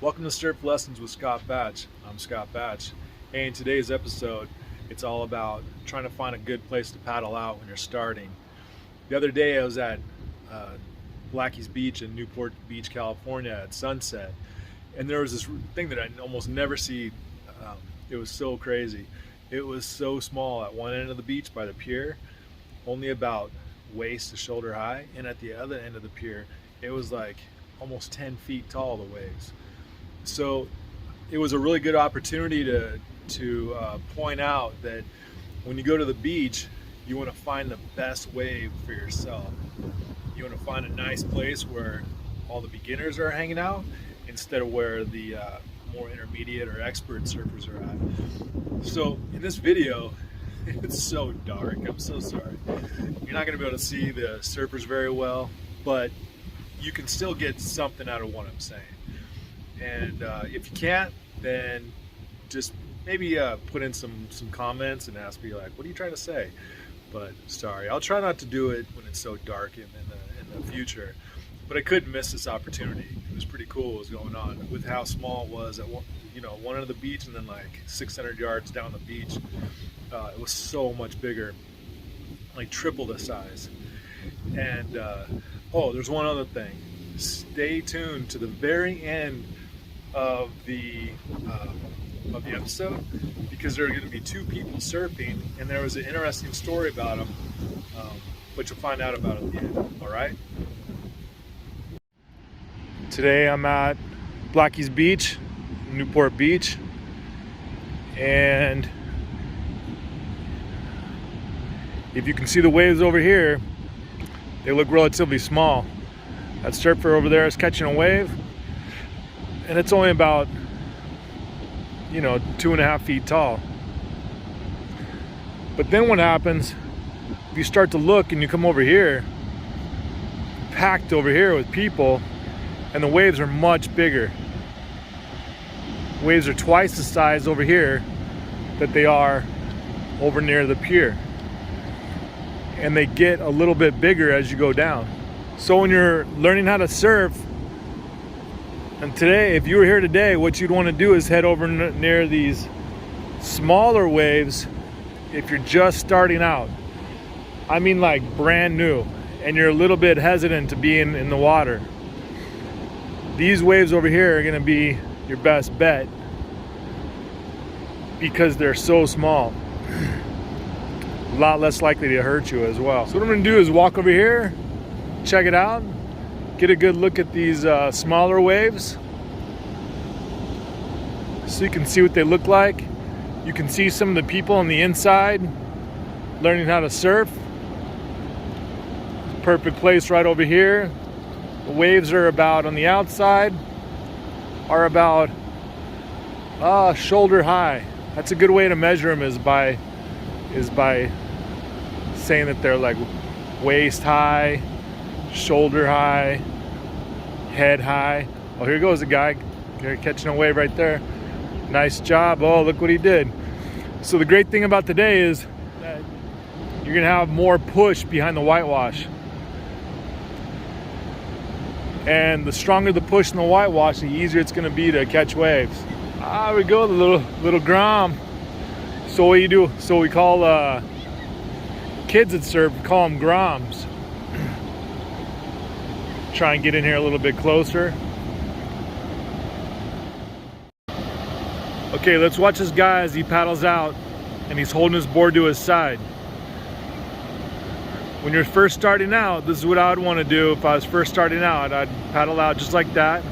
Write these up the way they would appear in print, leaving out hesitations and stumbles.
Welcome to Surf Lessons with Scott Batch. I'm Scott Batch. Hey, in today's episode, it's all about trying to find a good place to paddle out when you're starting. The other day I was at Blackie's Beach in Newport Beach, California at sunset, and there was this thing that I almost never see. It was so crazy. It was so small at one end of the beach by the pier, only about waist to shoulder high, and at the other end of the pier, it was like almost 10 feet tall, the waves. So it was a really good opportunity to point out that when you go to the beach, you want to find the best wave for yourself. You want to find a nice place where all the beginners are hanging out instead of where the more intermediate or expert surfers are at. So in this video, it's so dark, I'm so sorry. You're not going to be able to see the surfers very well, but you can still get something out of what I'm saying. And if you can't, then just maybe put in some comments and ask me, like, what are you trying to say? But sorry, I'll try not to do it when it's so dark in the future. But I couldn't miss this opportunity. It was pretty cool what was going on with how small it was at one end of the beach, and then like 600 yards down the beach. It was so much bigger, like triple the size. And oh, there's one other thing. Stay tuned to the very end of the episode, because there are going to be two people surfing, and there was an interesting story about them, but you'll find out about it at the end. All right. Today I'm at Blackie's Beach, Newport Beach, and if you can see the waves over here, they look relatively small. That surfer over there is catching a wave, and it's only about 2.5 feet tall. But then what happens if you start to look and you come over here, packed over here with people, and the waves are much bigger. Waves are twice the size over here that they are over near the pier, and they get a little bit bigger as you go down. So when you're learning how to surf, and today, if you were here today, what you'd want to do is head over near these smaller waves if you're just starting out. I mean, like brand new, and you're a little bit hesitant to be in the water. These waves over here are going to be your best bet because they're so small. A lot less likely to hurt you as well. So what I'm going to do is walk over here, check it out, get a good look at these smaller waves so you can see what they look like. You can see some of the people on the inside learning how to surf. Perfect place right over here. The waves are about, on the outside, are about shoulder high. That's a good way to measure them, is by saying that they're like waist high, shoulder high, head high. Oh, here goes a guy catching a wave right there. Nice job. Oh, look what he did. So the great thing about today is that you're gonna have more push behind the whitewash, and the stronger the push in the whitewash, the easier it's gonna be to catch waves. Ah, we go, the little grom. So what you do? So we call kids that surf, we call them groms. Try and get in here a little bit closer. Okay, let's watch this guy as he paddles out, and he's holding his board to his side. When you're first starting out, this is what I would want to do if I was first starting out. I'd paddle out just like that.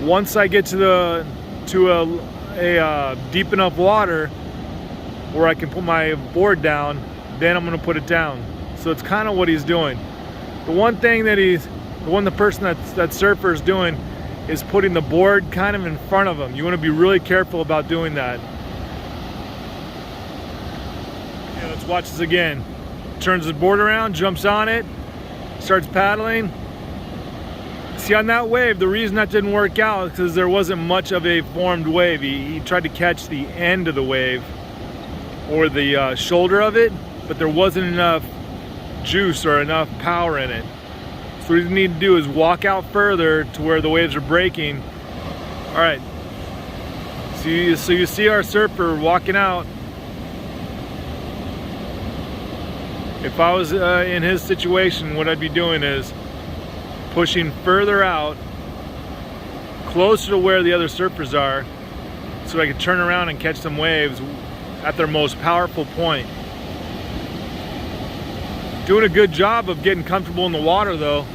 Once I get to a deep enough water where I can put my board down, then I'm going to put it down. So it's kind of what he's doing. The one thing that the person that surfer is doing is putting the board kind of in front of him. You want to be really careful about doing that. Okay, let's watch this again. Turns his board around, jumps on it, starts paddling. See, on that wave, the reason that didn't work out is because there wasn't much of a formed wave. He tried to catch the end of the wave or the shoulder of it, but there wasn't enough juice or enough power in it. So what you need to do is walk out further to where the waves are breaking All right, so you see our surfer walking out. If I was in his situation, what I'd be doing is pushing further out, closer to where the other surfers are, so I could turn around and catch some waves at their most powerful point. Doing a good job of getting comfortable in the water though.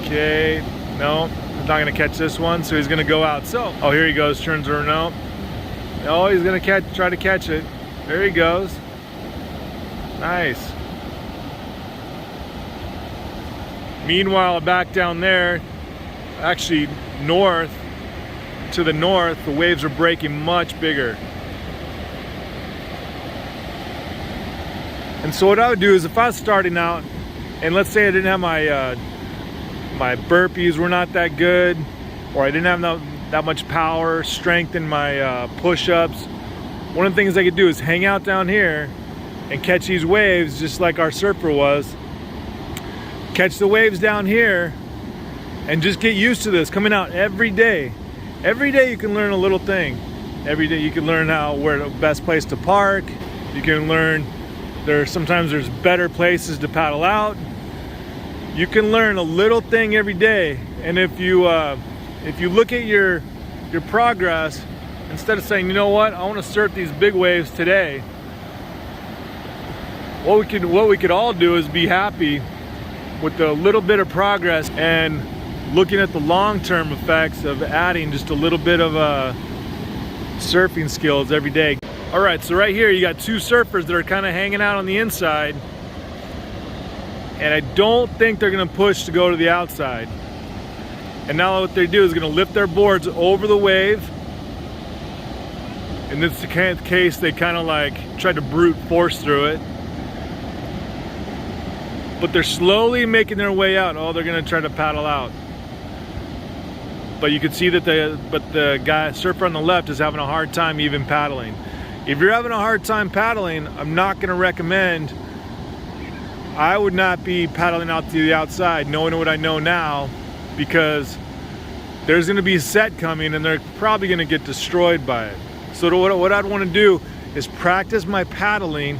Okay, no, he's not gonna catch this one, so he's gonna go out. So, oh, here he goes, turns around out. Oh, he's gonna try to catch it. There he goes. Nice. Meanwhile, back down there, actually north, to the north, the waves are breaking much bigger. And so what I would do is, if I was starting out, and let's say I didn't have my my burpees were not that good, or I didn't have that much power, strength in my push-ups, one of the things I could do is hang out down here and catch these waves just like our surfer was. Catch the waves down here and just get used to this, coming out every day. Every day you can learn a little thing. Every day you can learn where the best place to park. You can learn sometimes there's better places to paddle out. You can learn a little thing every day. And if you look at your progress, instead of saying, you know what, I want to surf these big waves today, what we could all do is be happy with a little bit of progress and looking at the long-term effects of adding just a little bit of surfing skills every day. All right, so right here you got two surfers that are kind of hanging out on the inside, and I don't think they're gonna push to go to the outside. And now what they do is gonna lift their boards over the wave. In this case, they kind of like tried to brute force through it. But they're slowly making their way out. Oh, they're gonna try to paddle out. But you can see that the guy surfer on the left is having a hard time even paddling. If you're having a hard time paddling, I'm not gonna recommend, I would not be paddling out to the outside, knowing what I know now, because there's gonna be a set coming and they're probably gonna get destroyed by it. So what I'd wanna do is practice my paddling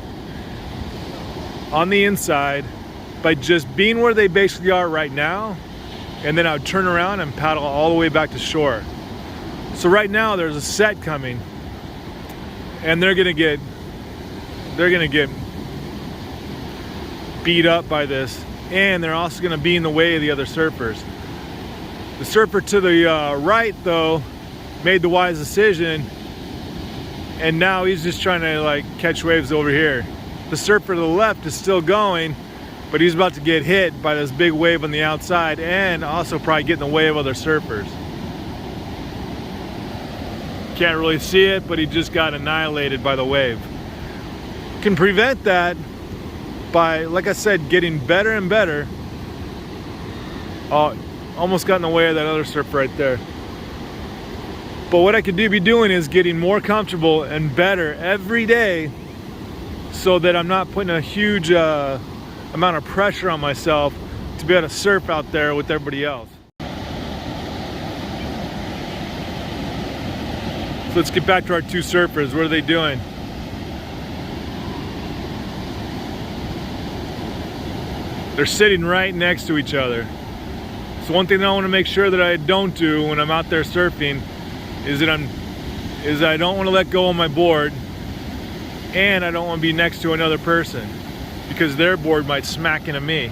on the inside by just being where they basically are right now, and then I would turn around and paddle all the way back to shore. So right now there's a set coming, and they're gonna get beat up by this, and they're also gonna be in the way of the other surfers. The surfer to the right though made the wise decision, and now he's just trying to like catch waves over here. The surfer to the left is still going, but he's about to get hit by this big wave on the outside, and also probably get in the way of other surfers. Can't really see it, but he just got annihilated by the wave. Can prevent that by, like I said, getting better and better. Oh, almost got in the way of that other surfer right there. But what I could be doing is getting more comfortable and better every day, so that I'm not putting a huge amount of pressure on myself to be able to surf out there with everybody else. So let's get back to our two surfers. What are they doing? They're sitting right next to each other. So one thing that I want to make sure that I don't do when I'm out there surfing is that I don't want to let go of my board, and I don't want to be next to another person, because their board might smack into me.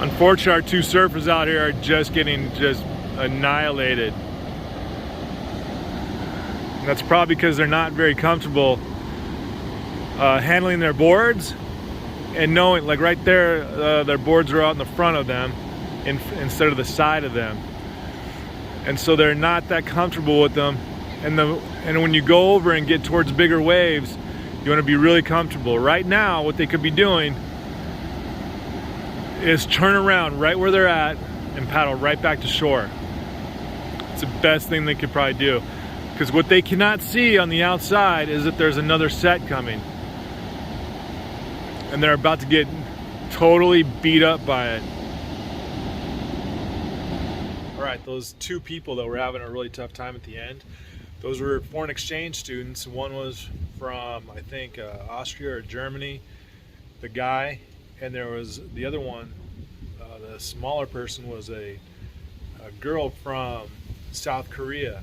Unfortunately, our two surfers out here are just getting annihilated. And that's probably because they're not very comfortable handling their boards, and knowing, like right there, their boards are out in the front of them instead of the side of them. And so they're not that comfortable with them. And when you go over and get towards bigger waves, you want to be really comfortable. Right now, what they could be doing is turn around right where they're at and paddle right back to shore. It's the best thing they could probably do, because what they cannot see on the outside is that there's another set coming. and they're about to get totally beat up by it. All right, those two people that were having a really tough time at the end, those were foreign exchange students. One was from, I think, Austria or Germany, the guy, and there was the other one, the smaller person was a girl from South Korea,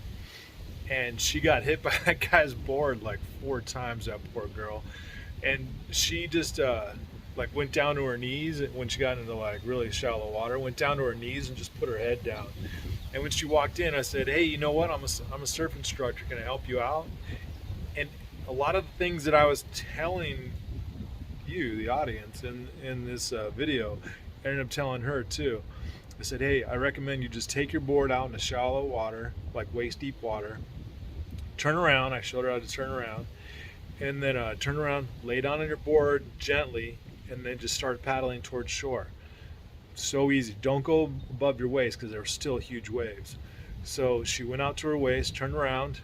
and she got hit by that guy's board like 4 times, that poor girl. And she just like went down to her knees when she got into like really shallow water, went down to her knees and just put her head down. And when she walked in, I said, hey, you know what, I'm a surf instructor, can I help you out? And a lot of the things that I was telling you, the audience, in this video, I ended up telling her too. I said, hey, I recommend you just take your board out into shallow water, like waist deep water, turn around. I showed her how to turn around, and then turn around, lay down on your board gently, and then just start paddling towards shore. So easy. Don't go above your waist because there were still huge waves. So she went out to her waist, turned around,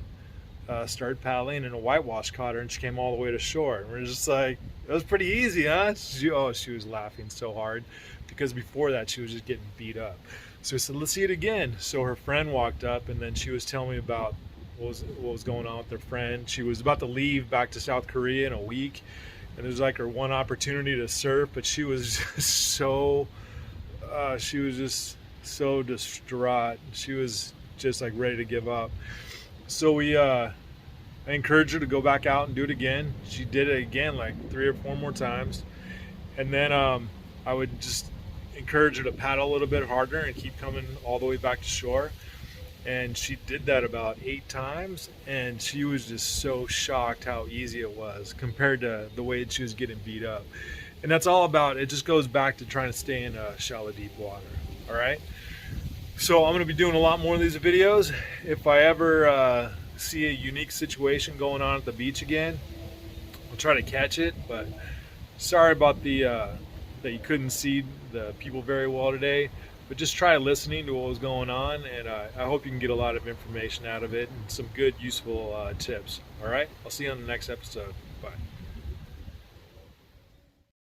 started paddling, and a whitewash caught her, and she came all the way to shore. And we're just like, it was pretty easy, huh? She was laughing so hard because before that she was just getting beat up. So we said, let's see it again. So her friend walked up, and then she was telling me about what was going on with her friend. She was about to leave back to South Korea in a week, and it was like her one opportunity to surf, but she was just so distraught. She was just like ready to give up. So I encouraged her to go back out and do it again. She did it again like 3 or 4 more times, and then I would just encourage her to paddle a little bit harder and keep coming all the way back to shore. And she did that about 8 times, and she was just so shocked how easy it was compared to the way she was getting beat up. And that's all about, it just goes back to trying to stay in shallow deep water. All right, so I'm going to be doing a lot more of these videos. If I ever see a unique situation going on at the beach again, I'll try to catch it. But sorry about that you couldn't see the people very well today, but just try listening to what was going on, and I hope you can get a lot of information out of it and some good useful tips. All right, I'll see you on the next episode. Bye.